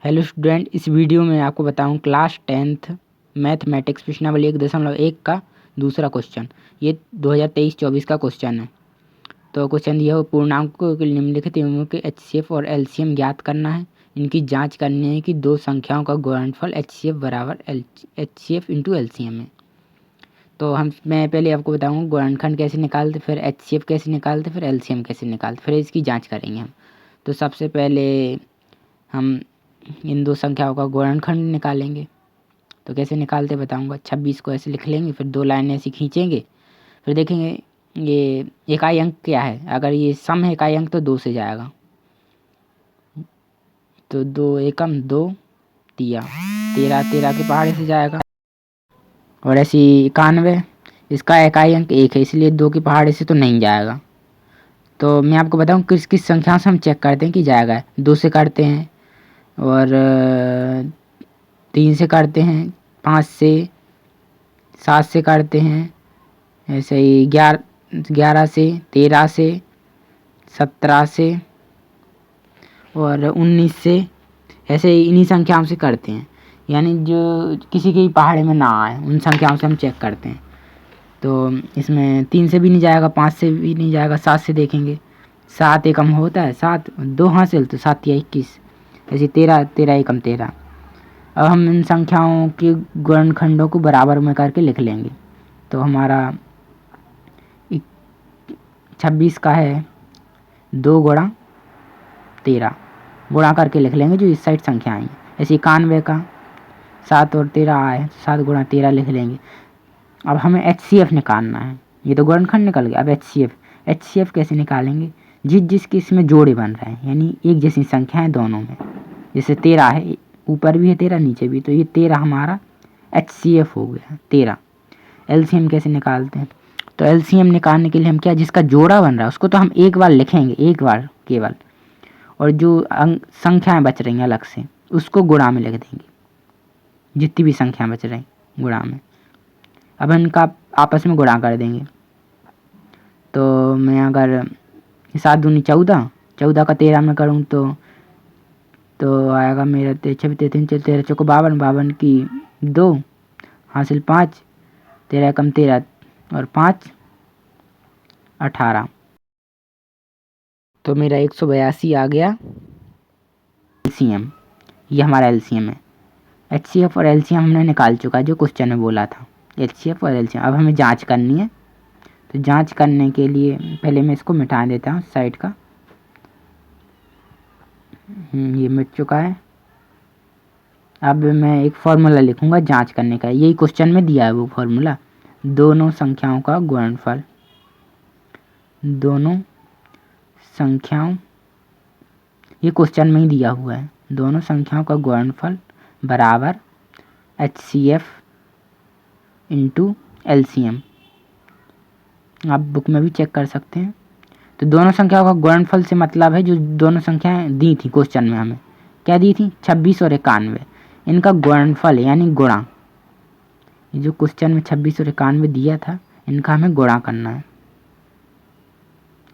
Hello student, इस video में आपको बताऊं क्लास 10th मैथमेटिक्स प्रश्नावली 1.1 का दूसरा क्वेश्चन। ये 2023-24 का क्वेश्चन है। तो क्वेश्चन दिया हो पूर्णांकों के निम्नलिखित नियमों के एचसीएफ और एलसीएम ज्ञात करना है। इनकी जांच करनी है कि दो संख्याओं का गुणनफल एचसीएफ बराबर एचसीएफ इंटू एलसीएम है। तो मैं पहले आपको बताऊँगा गुणनखंड कैसे निकालते, फिर एचसीएफ कैसे निकालते, फिर एलसीएम कैसे निकालते, फिर इसकी जाँच करेंगे हम। तो सबसे पहले हम इन दो संख्याओं का गुणनखंड निकालेंगे। तो कैसे निकालते बताऊंगा। 26 को ऐसे लिख लेंगे, फिर दो लाइनें ऐसी खींचेंगे, फिर देखेंगे ये इकाई अंक क्या है। अगर ये सम है इकाई अंक तो 2 से जाएगा। तो 2 एकम 2 तिया 13 13 के पहाड़े से जाएगा। और ऐसी 91 इसका इकाई अंक 1 है, इसलिए 2 के पहाड़े से तो नहीं जाएगा। तो मैं आपको बताऊं किस किस संख्या से हम चेक करते हैं कि जाएगा। 2 से करते हैं, और 3 से करते हैं, 5 से, 7 से करते हैं, ऐसे ही 11 से, 13 से, 17 से और 19 से, ऐसे ही इन्हीं संख्याओं से करते हैं। यानी जो किसी के पहाड़े में ना आए उन संख्याओं से हम चेक करते हैं। तो इसमें 3 से भी नहीं जाएगा, 5 से भी नहीं जाएगा, 7 से देखेंगे। 7 एकम होता है 7, 2 हासिल तो 7 या 21, ऐसे 13 13 एकम 13। अब हम इन संख्याओं के गुणनखंडों को बराबर में करके लिख लेंगे। तो हमारा 26 का है 2 गुणा 13, गुणा करके लिख लेंगे जो इस साइड संख्या आई। ऐसे 91 का 7 और 13 आए, 7 गुणा 13 लिख लेंगे। अब हमें एचसीएफ निकालना है। ये तो गुणनखंड निकल गया। अब एचसीएफ कैसे निकालेंगे। जिसके इसमें जोड़े बन रहे हैं, यानी एक जैसी संख्या है दोनों में। जैसे 13 है, ऊपर भी है 13 नीचे भी, तो ये 13 हमारा एचसीएफ हो गया 13। एलसीएम कैसे निकालते हैं। तो एलसीएम निकालने के लिए हम क्या, जिसका जोड़ा बन रहा है उसको तो हम एक बार लिखेंगे, एक बार केवल, और जो संख्याएं बच रही हैं अलग से उसको गुणा में लिख देंगे। जितनी भी संख्याएं बच रही गुणा में, अब इनका आपस में गुणा कर देंगे। तो मैं अगर 7 दूनी 14, 14 का 13 में करूँ तो आएगा मेरा 13 13 चौको 52, 52 की 2 हासिल 5, 13 कम 13 और 5 18। तो मेरा 182 आ गया एलसीएम। ये हमारा एलसीएम है। एचसीएफ और एलसीएम हमने निकाल चुका है जो क्वेश्चन में बोला था, एचसीएफ और एलसीएम। अब हमें जांच करनी है। तो जांच करने के लिए पहले मैं इसको मिटा देता हूँ साइड का। ये मिट चुका है। अब मैं एक फार्मूला लिखूंगा जांच करने का। यही क्वेश्चन में दिया है वो फार्मूला। दोनों संख्याओं का गुणनफल, दोनों संख्याओं, ये क्वेश्चन में ही दिया हुआ है। दोनों संख्याओं का गुणनफल बराबर एचसीएफ इंटू एलसीएम। आप बुक में भी चेक कर सकते हैं। तो दोनों संख्याओं का गुणनफल से मतलब है जो दोनों संख्याएं दी थी क्वेश्चन में, हमें क्या दी थी 26 और 91, इनका गुणनफल यानी गुणा। ये जो क्वेश्चन में 26 और 91 दिया था इनका हमें गुणा करना है।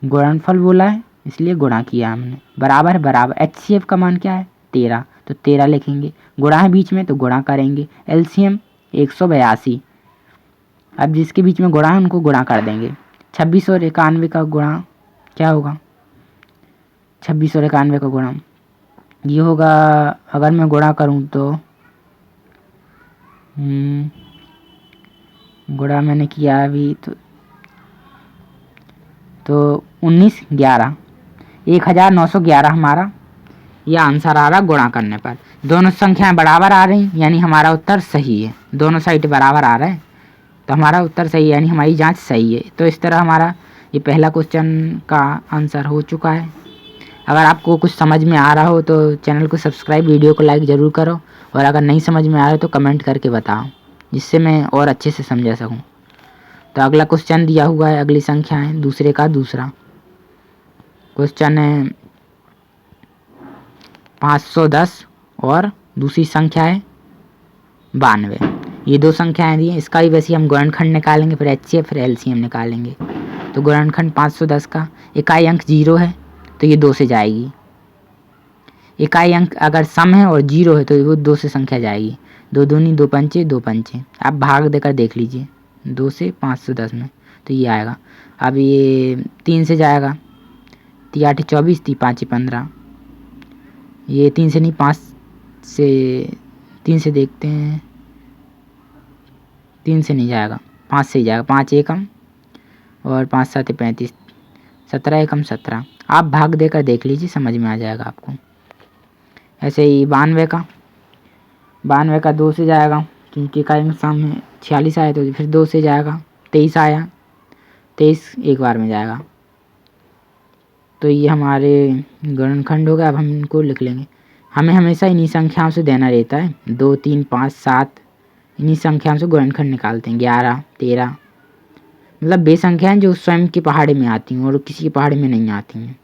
गुणनफल बोला है इसलिए गुणा किया हमने। बराबर बराबर एचसीएफ का मान क्या है 13, तो 13 लिखेंगे। गुणा है बीच में तो गुणा करेंगे। एलसीएम 182। अब जिसके बीच में गुणा है उनको गुणा कर देंगे। 26 और 91 का गुणा क्या होगा। 26 और 91 का गुणा ये होगा, अगर मैं गुणा करूं तो गुणा मैंने किया अभी तो 19 11 1911 हमारा यह आंसर आ रहा गुणा करने पर। दोनों संख्याएं बराबर आ रही यानी हमारा उत्तर सही है। दोनों साइड बराबर आ रहे हैं तो हमारा उत्तर सही है, यानी हमारी जांच सही है। तो इस तरह हमारा ये पहला क्वेश्चन का आंसर हो चुका है। अगर आपको कुछ समझ में आ रहा हो तो चैनल को सब्सक्राइब, वीडियो को लाइक ज़रूर करो, और अगर नहीं समझ में आ रहा हो तो कमेंट करके बताओ जिससे मैं और अच्छे से समझा सकूं। तो अगला क्वेश्चन दिया हुआ है, अगली संख्या है दूसरे का दूसरा क्वेश्चन है 510 और दूसरी संख्या है 92। ये दो संख्याएं दी हैं, इसका भी वैसे हम गुणनखंड निकालेंगे, फिर एचसीएफ फिर एलसीएम निकालेंगे। तो गुणनखंड 510 का इकाई अंक 0 है तो ये 2 से जाएगी। इकाई अंक अगर सम है और 0 है तो वो 2 से संख्या जाएगी। 2 दूनी 2 पंचे 2 पंचे। आप भाग देकर देख लीजिए 2 से 510 में तो ये आएगा। अब ये 3 से जाएगा, 3 8 24, 3 5 15। ये 3 से नहीं 5 से, 3 से देखते हैं, 3 से नहीं जाएगा, 5 से ही जाएगा। 5 एकम और 5 7 35, 17 एकम 17। आप भाग देकर देख लीजिए, समझ में आ जाएगा आपको। ऐसे ही 92 का 2 से जाएगा, क्योंकि इकाई में सामने 46 आया तो फिर 2 से जाएगा। 23 आया, 23 एक बार में जाएगा। तो ये हमारे गुणनखंड हो गया। अब हम इनको लिख लेंगे। हमें हमेशा इन्हीं संख्याओं से देना रहता है, 2 3 5 7, इन्हीं संख्याओं से गुणनखंड निकालते हैं। 11 13, मतलब वे संख्याएं जो स्वयं की पहाड़ी में आती हैं और किसी की पहाड़ी में नहीं आती हैं।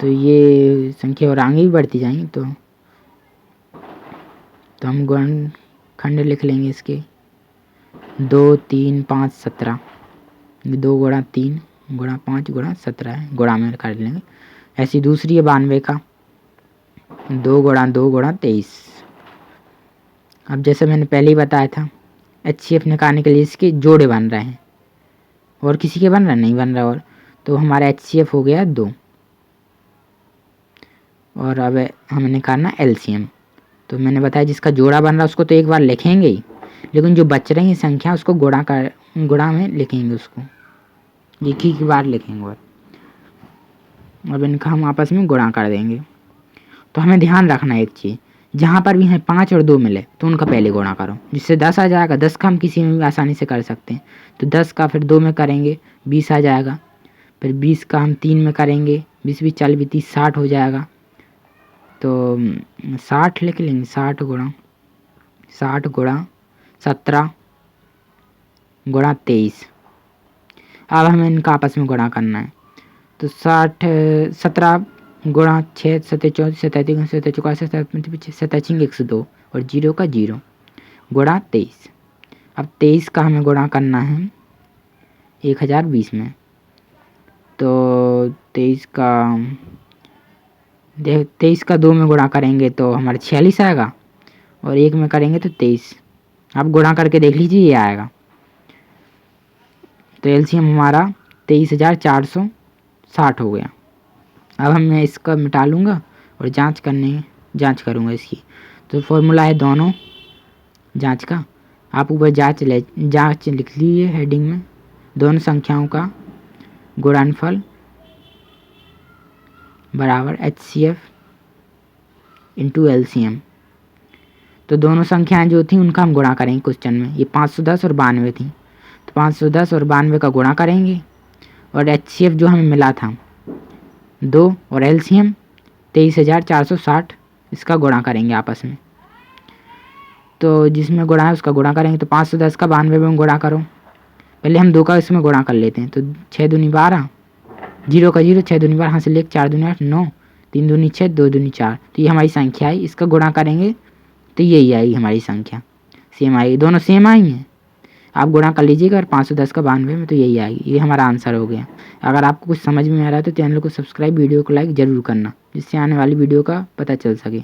तो ये संख्या और आगे भी बढ़ती जाएंगी। तो हम गुणनखंड लिख लेंगे इसके। 2 3 5 17, 2 गुणा 3 गुणा 5 गुणा 17 है, गुणा में कर लेंगे। ऐसी दूसरी है 92 का, 2 गुणा 2 गुणा 23। अब जैसे मैंने पहले ही बताया था, HCF निकालने के लिए इसके जोड़े बन रहे हैं और किसी के बन रहा नहीं बन रहा। और तो हमारा HCF हो गया 2। और अब हमें निकालना LCM। तो मैंने बताया जिसका जोड़ा बन रहा है उसको तो एक बार लिखेंगे ही, लेकिन जो बच रही है संख्या उसको गुणा में लिखेंगे, उसको एक ही बार लिखेंगे। और अब इनका हम आपस में गुणा कर देंगे। तो हमें ध्यान रखना है एक चीज़, जहाँ पर भी हैं 5 और 2 मिले तो उनका पहले गुणा करो, जिससे 10 आ जाएगा। 10 का हम किसी में भी आसानी से कर सकते हैं। तो 10 का फिर 2 में करेंगे 20 आ जाएगा। फिर 20 का हम 3 में करेंगे, 20 20 40 30 60 हो जाएगा। तो 60 लिख लेंगे। 60 गुणा 17 गुणा 23। अब हमें इनका आपस में गुणा करना है। तो 17 गुणा 6 7 34 7 3 7 4 7 5 102 और 0 का 0 गुणा 23। अब 23 का हमें गुणा करना है 1020 में। तो 23 का 2 में गुणा करेंगे तो हमारे 46 आएगा, और 1 में करेंगे तो 23। आप गुणा करके देख लीजिए, ये आएगा। तो LCM हमारा 23,460 हो गया। अब मैं इसका मिटा लूँगा और जांच करूँगा इसकी। तो फॉर्मूला है दोनों जांच का। आप ऊपर जांच लिख लीजिए हेडिंग में। दोनों संख्याओं का गुणनफल बराबर HCF इंटू LCM। तो दोनों संख्याएं जो थी उनका हम गुणा करेंगे क्वेश्चन में। ये 510 और 92 थी, तो 510 और 92 का गुणा करेंगे। और HCF जो हमें मिला था 2 और LCM 23,460, इसका गुणा करेंगे आपस में। तो जिसमें गुणा है उसका गुणा करेंगे। तो 510 का 92 में गुणा करो। पहले हम 2 का इसमें गुणा कर लेते हैं। तो 6 दूनी 12, 0 का 0, 6 दूनी 12, हाँ से लेकर 4 दूनी 8 9, 3 दूनी 6 2 दूनी 4। तो ये हमारी संख्या आई, इसका गुणा करेंगे तो यही आएगी हमारी संख्या, सेम आएगी। दोनों सेम आई हैं, आप गुणा कर लीजिएगा। और 510 का 92 में तो यही आएगी। ये हमारा आंसर हो गया। अगर आपको कुछ समझ में आ रहा है तो चैनल को सब्सक्राइब, वीडियो को लाइक ज़रूर करना, जिससे आने वाली वीडियो का पता चल सके।